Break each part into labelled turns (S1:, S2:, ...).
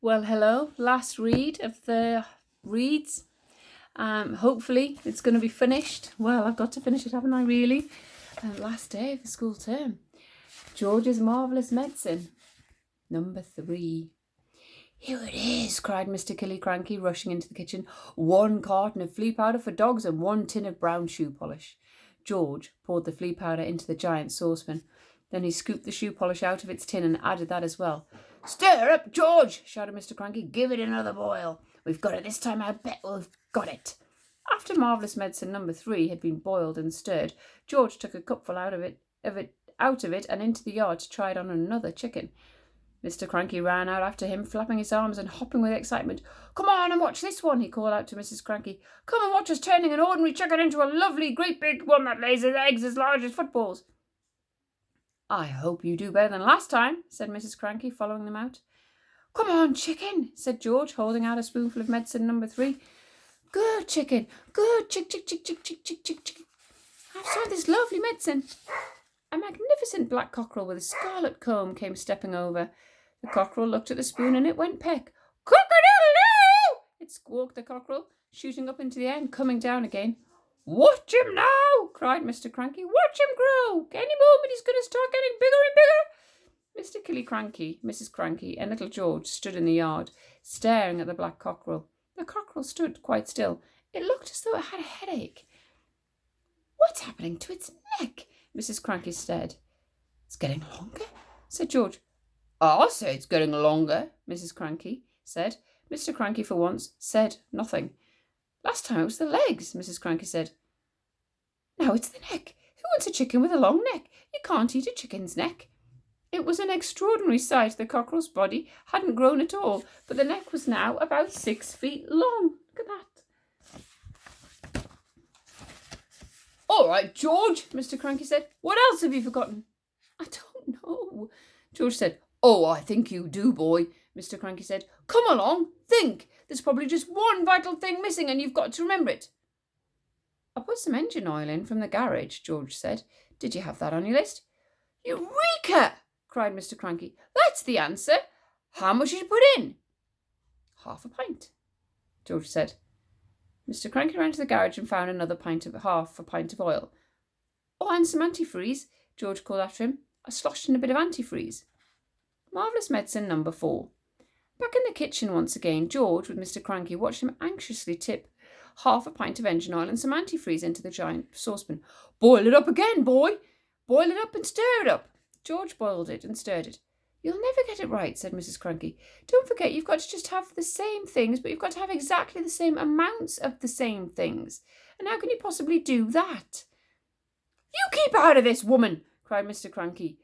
S1: Well, hello. Last read of the reads. Hopefully it's going to be finished. Well, I've got to finish it, haven't I, really? Last day of the school term. George's Marvellous Medicine, number 3. Here it is, cried Mr. Killycranky, rushing into the kitchen. 1 carton of flea powder for dogs and 1 tin of brown shoe polish. George poured the flea powder into the giant saucepan. Then he scooped the shoe polish out of its tin and added that as well. Stir up, George, shouted Mr. Cranky. Give it another boil. We've got it this time, I bet we've got it. After Marvellous Medicine number 3 had been boiled and stirred, George took a cupful out of it and into the yard to try it on another chicken. Mr. Cranky ran out after him, flapping his arms and hopping with excitement. Come on and watch this one, he called out to Mrs. Cranky. Come and watch us turning an ordinary chicken into a lovely, great big one that lays eggs as large as footballs. I hope you do better than last time, said Mrs. Cranky, following them out. Come on, chicken, said George, holding out a spoonful of medicine number 3. Good, chicken, good, chick, chick, chick, chick, chick, chick, chick, chick. I've tried this lovely medicine. A magnificent black cockerel with a scarlet comb came stepping over. The cockerel looked at the spoon and it went peck. Cock-a-doodle-doo! It squawked, the cockerel, shooting up into the air and coming down again. Watch him now, cried Mr. Cranky. Watch him grow. Any moment he's going to start getting bigger and bigger. Mr. Killycranky, Mrs. Cranky, and little George stood in the yard, staring at the black cockerel. The cockerel stood quite still. It looked as though it had a headache. What's happening to its neck? Mrs. Cranky said. It's getting longer, said George. I'll say it's getting longer, Mrs. Cranky said. Mr. Cranky, for once, said nothing. Last time it was the legs, Mrs. Cranky said. Now it's the neck. Who wants a chicken with a long neck? You can't eat a chicken's neck. It was an extraordinary sight. The cockerel's body hadn't grown at all, but the neck was now about 6 feet long. Look at that. All right, George, Mr. Cranky said. What else have you forgotten? I don't know, George said. Oh, I think you do, boy, Mr. Cranky said. Come along, think. There's probably just one vital thing missing and you've got to remember it. I put some engine oil in from the garage, George said. Did you have that on your list? Eureka! Cried Mr. Cranky. That's the answer. How much did you put in? Half a pint, George said. Mr. Cranky ran to the garage and found half a pint of oil. Oh, and some antifreeze, George called after him. I sloshed in a bit of antifreeze. Marvellous Medicine number 4. Back in the kitchen once again, George, with Mr. Cranky, watched him anxiously tip half a pint of engine oil and some antifreeze into the giant saucepan. Boil it up again, boy. Boil it up and stir it up. George boiled it and stirred it. You'll never get it right, said Mrs. Cranky. Don't forget you've got to just have the same things, but you've got to have exactly the same amounts of the same things. And how can you possibly do that? You keep out of this, woman, cried Mr. Cranky.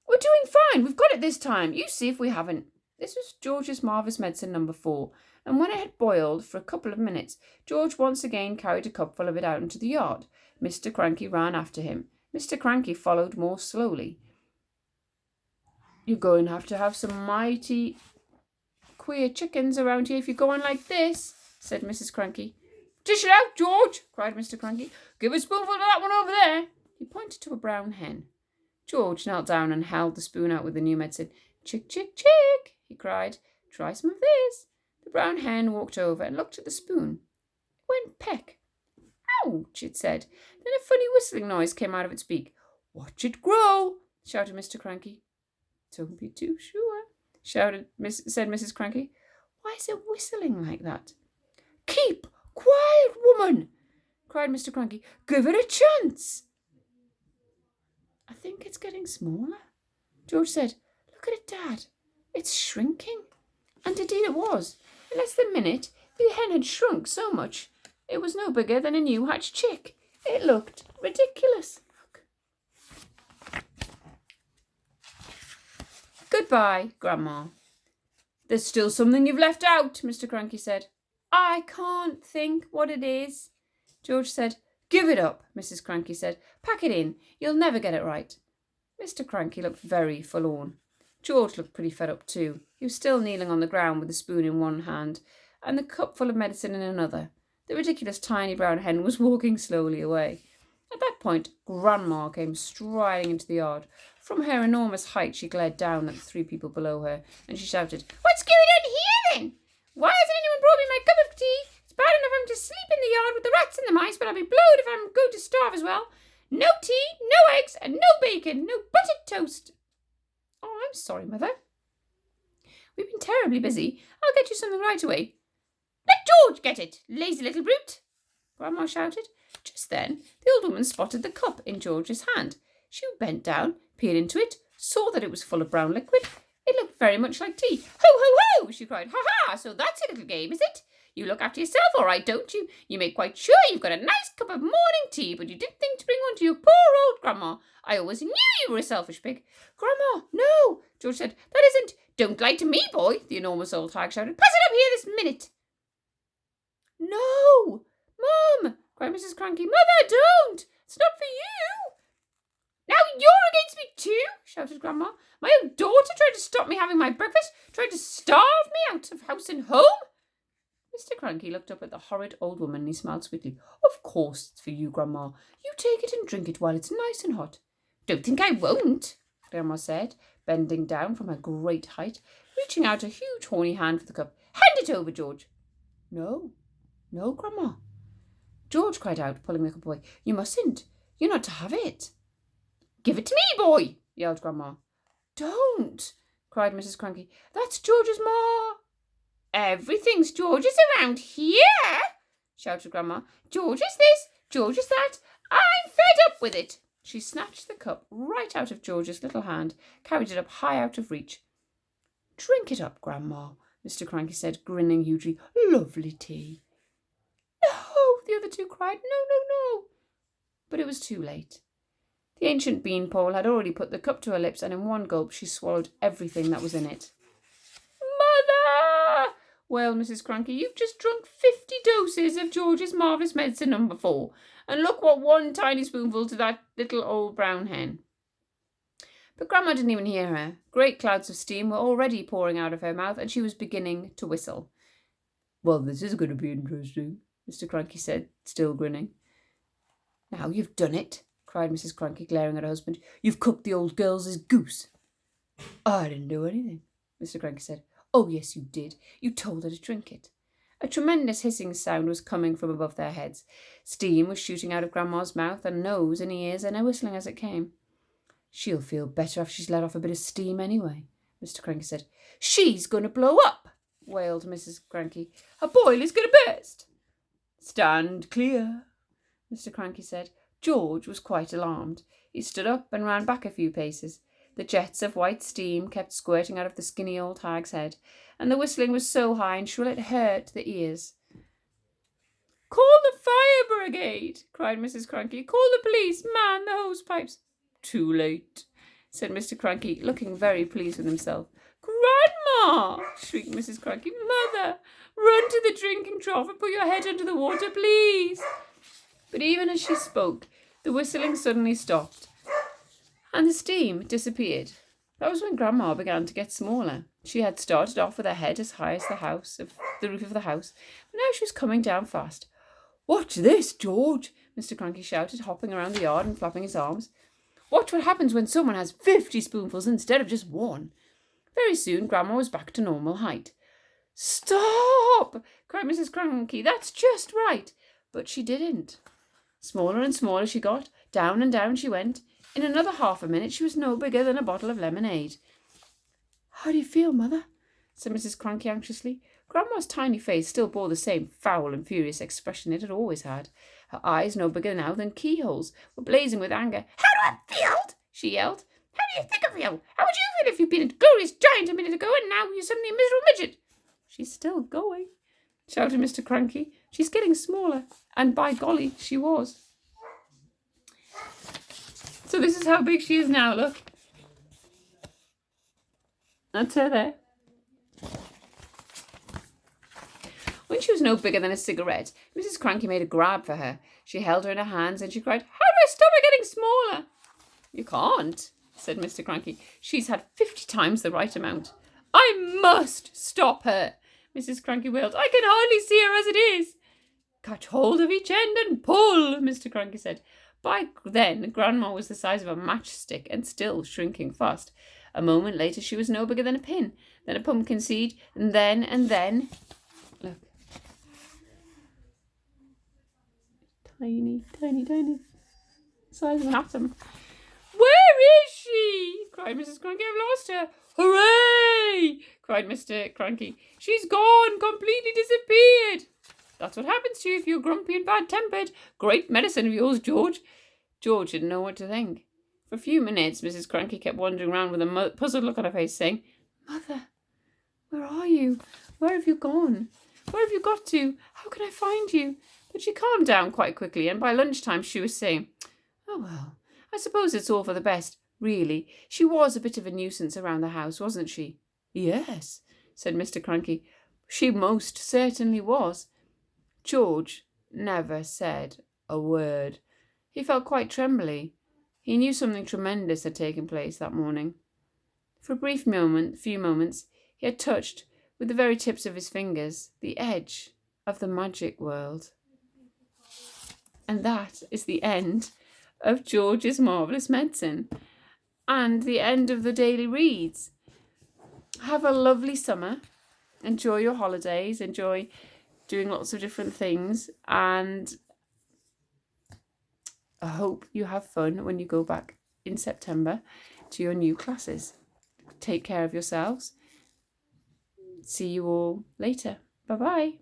S1: We're doing fine. We've got it this time. You see if we haven't. This was George's Marvellous Medicine number 4, and when it had boiled for a couple of minutes, George once again carried a cupful of it out into the yard. Mr. Cranky ran after him. Mr. Cranky followed more slowly. You're going to have some mighty queer chickens around here if you go on like this, said Mrs. Cranky. Dish it out, George, cried Mr. Cranky. Give a spoonful to that one over there. He pointed to a brown hen. George knelt down and held the spoon out with the new medicine. Chick, chick, chick, he cried. Try some of this. The brown hen walked over and looked at the spoon. It went peck. Ouch, it said. Then a funny whistling noise came out of its beak. Watch it grow, shouted Mr. Cranky. Don't be too sure, said Mrs. Cranky. Why is it whistling like that? Keep quiet, woman, cried Mr. Cranky. Give it a chance. I think it's getting smaller, George said. Look at it, Dad. It's shrinking. And indeed it was. In less than a minute, the hen had shrunk so much it was no bigger than a new hatched chick. It looked ridiculous. Look. Goodbye, Grandma. There's still something you've left out, Mr. Cranky said. I can't think what it is, George said. Give it up, Mrs. Cranky said. Pack it in. You'll never get it right. Mr. Cranky looked very forlorn. George looked pretty fed up too. He was still kneeling on the ground with the spoon in one hand and the cup full of medicine in another. The ridiculous tiny brown hen was walking slowly away. At that point, Grandma came striding into the yard. From her enormous height, she glared down at the three people below her, and she shouted, "What's going on here, then? Why hasn't anyone brought me my cup of tea? It's bad enough having to sleep in the yard with the rats and the mice, but I'll be blowed if I'm going to starve as well. No tea, no eggs, and no bacon, no buttered toast." "Oh, I'm sorry, Mother. We've been terribly busy. I'll get you something right away." "Let George get it, lazy little brute," Grandma shouted. Just then, the old woman spotted the cup in George's hand. She bent down, peered into it, saw that it was full of brown liquid. It looked very much like tea. "Ho, ho, ho!" she cried. "Ha, ha! So that's your little game, is it? You look after yourself all right, don't you? You make quite sure you've got a nice cup of morning tea, but you didn't think to bring one to your poor old Grandma. I always knew you were a selfish pig." "Grandma, no," George said. "That isn't—" "Don't lie to me, boy," the enormous old hag shouted. "Pass it up here this minute." "No, Mum," cried Mrs. Cranky. "Mother, don't! It's not for you." "Now you're against me too," shouted Grandma. "My own daughter tried to stop me having my breakfast, tried to starve me out of house and home." Mr. Cranky looked up at the horrid old woman and he smiled sweetly. "Of course it's for you, Grandma. You take it and drink it while it's nice and hot." "Don't think I won't," Grandma said, bending down from her great height, reaching out a huge horny hand for the cup. "Hand it over, George." "No, no, Grandma," George cried out, pulling the cup away. "You mustn't. You're not to have it." "Give it to me, boy," yelled Grandma. "Don't," cried Mrs. Cranky. "That's George's ma." "Everything's George's around here," shouted Grandma. "George is this, George is that. I'm fed up with it." She snatched the cup right out of George's little hand, carried it up high out of reach. "Drink it up, Grandma," Mr. Cranky said, grinning hugely. "Lovely tea." "No," the other two cried. "No, no, no." But it was too late. The ancient beanpole had already put the cup to her lips, and in one gulp she swallowed everything that was in it. "Mother!" wailed Mrs. Cranky. "You've just drunk 50 doses of George's Marvellous Medicine No. 4, and look what one tiny spoonful to that little old brown hen." But Grandma didn't even hear her. Great clouds of steam were already pouring out of her mouth, and she was beginning to whistle. "Well, this is going to be interesting," Mr. Cranky said, still grinning. "Now you've done it," cried Mrs. Cranky, glaring at her husband. "You've cooked the old girl's goose." "I didn't do anything," Mr. Cranky said. "Oh, yes, you did. You told her to drink it." A tremendous hissing sound was coming from above their heads. Steam was shooting out of Grandma's mouth and nose and ears, and her whistling as it came. "She'll feel better after she's let off a bit of steam anyway," Mr. Cranky said. "She's going to blow up," wailed Mrs. Cranky. "Her boil is going to burst." "Stand clear," Mr. Cranky said. George was quite alarmed. He stood up and ran back a few paces. The jets of white steam kept squirting out of the skinny old hag's head, and the whistling was so high and shrill it hurt the ears. "Call the fire brigade," cried Mrs. Cranky. "Call the police. Man the hose pipes." "Too late," said Mr. Cranky, looking very pleased with himself. "Grandma!" shrieked Mrs. Cranky. "Mother! Run to the drinking trough and put your head under the water, please." But even as she spoke, the whistling suddenly stopped, and the steam disappeared. That was when Grandma began to get smaller. She had started off with her head as high as the roof of the house, but now she was coming down fast. "Watch this, George!" Mr. Cranky shouted, hopping around the yard and flapping his arms. "Watch what happens when someone has 50 spoonfuls instead of just one." Very soon Grandma was back to normal height. "Stop!" cried Mrs. Cranky. "That's just right." But she didn't. Smaller and smaller she got. Down and down she went. In another half a minute she was no bigger than a bottle of lemonade. "How do you feel, Mother?" said Mrs. Cranky anxiously. Grandma's tiny face still bore the same foul and furious expression it had always had. Her eyes, no bigger now than keyholes, were blazing with anger. "How do I feel?" she yelled. "How do you think I feel? How would you feel if you'd been a glorious giant a minute ago and now you're suddenly a miserable midget?" "She's still going," shouted Mr. Cranky. "She's getting smaller." And by golly, she was. So this is how big she is now, look. That's her there. When she was no bigger than a cigarette, Mrs. Cranky made a grab for her. She held her in her hands and she cried, "How do I stop her getting smaller?" "You can't," said Mr. Cranky. "She's had 50 times the right amount." "I must stop her," Mrs. Cranky wailed. "I can hardly see her as it is." "Catch hold of each end and pull," Mr. Cranky said. By then, Grandma was the size of a matchstick and still shrinking fast. A moment later, she was no bigger than a pin, then a pumpkin seed, and then... Look. Tiny, tiny, tiny. Size of an atom. Where is she? Cried Mrs. Cranky. I've lost her. Hooray! Cried Mr. Cranky. She's gone, completely disappeared. That's what happens to you if you're grumpy and bad-tempered. Great medicine of yours, George. George didn't know what to think. For a few minutes, Mrs. Cranky kept wandering around with a puzzled look on her face, saying, Mother, where are you? Where have you gone? Where have you got to? How can I find you? But she calmed down quite quickly, and by lunchtime she was saying, Oh, well, I suppose it's all for the best. Really, she was a bit of a nuisance around the house, wasn't she? Yes, said Mr. Cranky. She most certainly was. George never said a word. He felt quite trembly. He knew something tremendous had taken place that morning. For a few moments, he had touched, with the very tips of his fingers, the edge of the magic world. And that is the end of George's Marvellous Medicine and the end of the daily reads. Have a lovely summer. Enjoy your holidays. Enjoy doing lots of different things. And I hope you have fun when you go back in September to your new classes. Take care of yourselves. See you all later. Bye-bye.